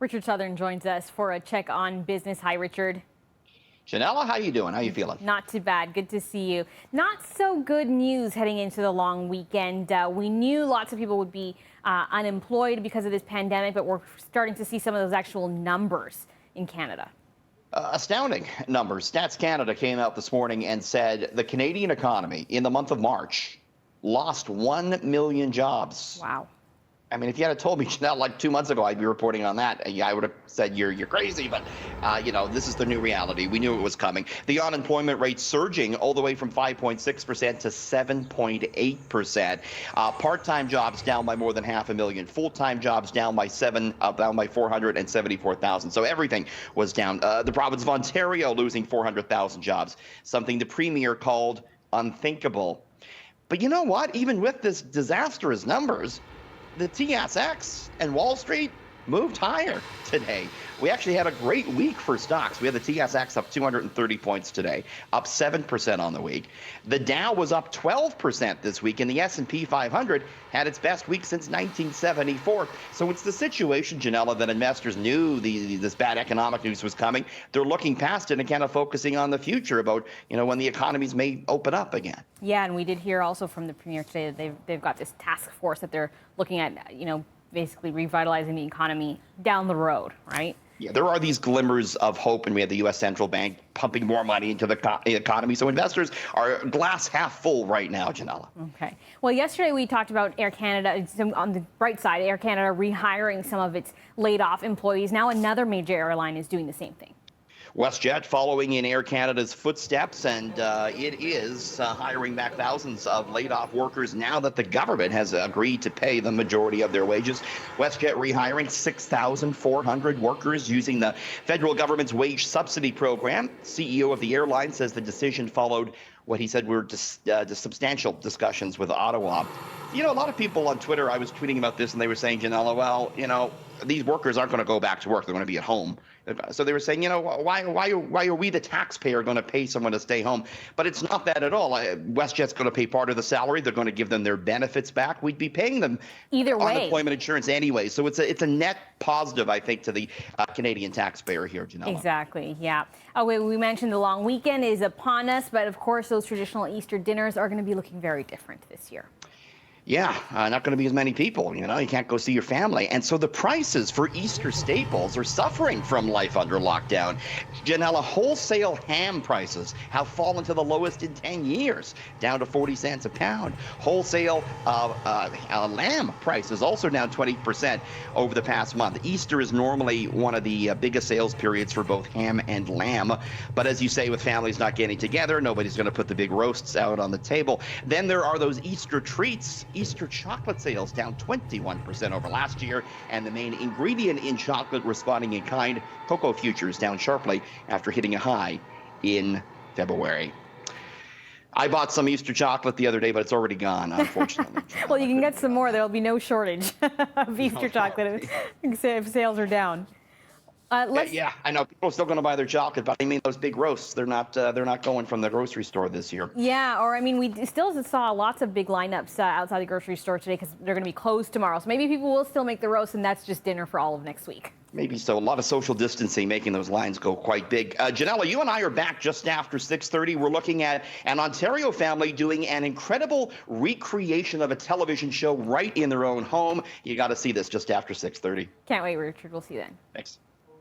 Richard Southern joins us for a check on business. Hi, Richard. Janella, how you doing? How you feeling? Not too bad. Good to see you. Not so good news heading into the long weekend. We knew lots of people would be unemployed because of this pandemic, but we're starting to see some of those actual numbers in Canada. Astounding numbers. Stats Canada came out this morning and said the Canadian economy in the month of March lost 1 million jobs. Wow. I mean, if you had told me, Janelle, like 2 months ago, I'd be reporting on that. I would have said you're crazy, but this is the new reality. We knew it was coming. The unemployment rate surging all the way from 5.6% to 7.8%. Part-time jobs down by more than 500,000. Full-time jobs down by 474,000. So everything was down. The province of Ontario losing 400,000 jobs, something the premier called unthinkable. But you know what? Even with this disastrous numbers, the TSX and Wall Street moved higher today. We actually had a great week for stocks. We had the TSX up 230 points today, up 7% on the week. The Dow was up 12% this week, and the S&P 500 had its best week since 1974. So it's the situation, Janella, that investors knew this bad economic news was coming. They're looking past it and kind of focusing on the future about, when the economies may open up again. Yeah, and we did hear also from the premier today that they've got this task force that they're looking at, basically revitalizing the economy down the road, right? Yeah, there are these glimmers of hope, and we have the U.S. Central Bank pumping more money into the economy. So investors are glass half full right now, Janella. Okay. Well, yesterday we talked about Air Canada. On the bright side, Air Canada rehiring some of its laid-off employees. Now another major airline is doing the same thing. WestJet following in Air Canada's footsteps, and it is hiring back thousands of laid-off workers now that the government has agreed to pay the majority of their wages. WestJet rehiring 6,400 workers using the federal government's wage subsidy program. CEO of the airline says the decision followed what he said were substantial discussions with Ottawa. A lot of people on Twitter, I was tweeting about this, and they were saying, Janella, well, these workers aren't going to go back to work. They're going to be at home. So they were saying, why are we, the taxpayer, going to pay someone to stay home? But it's not that at all. WestJet's going to pay part of the salary. They're going to give them their benefits back. We'd be paying them either way unemployment insurance anyway. So it's a net positive, I think, to the Canadian taxpayer here, Janella. Exactly. Yeah. Oh, we mentioned the long weekend is upon us, but of course those traditional Easter dinners are going to be looking very different this year. Yeah, not going to be as many people, you can't go see your family. And so the prices for Easter staples are suffering from life under lockdown. Janella, wholesale ham prices have fallen to the lowest in 10 years, down to 40 cents a pound. Wholesale lamb prices also down 20% over the past month. Easter is normally one of the biggest sales periods for both ham and lamb. But as you say, with families not getting together, nobody's going to put the big roasts out on the table. Then there are those Easter treats. Easter chocolate sales down 21% over last year, and the main ingredient in chocolate responding in kind, cocoa futures down sharply after hitting a high in February. I bought some Easter chocolate the other day, but it's already gone, unfortunately. Well, you can get some more. There'll be no shortage of Easter chocolate if sales are down. Yeah, I know people are still going to buy their chocolate, but I mean those big roasts, they're not going from the grocery store this year. Yeah, or we still saw lots of big lineups outside the grocery store today because they're going to be closed tomorrow. So maybe people will still make the roast, and that's just dinner for all of next week. Maybe so. A lot of social distancing making those lines go quite big. Janella, you and I are back just after 6:30. We're looking at an Ontario family doing an incredible recreation of a television show right in their own home. You got to see this just after 6:30. Can't wait, Richard. We'll see you then. Thanks.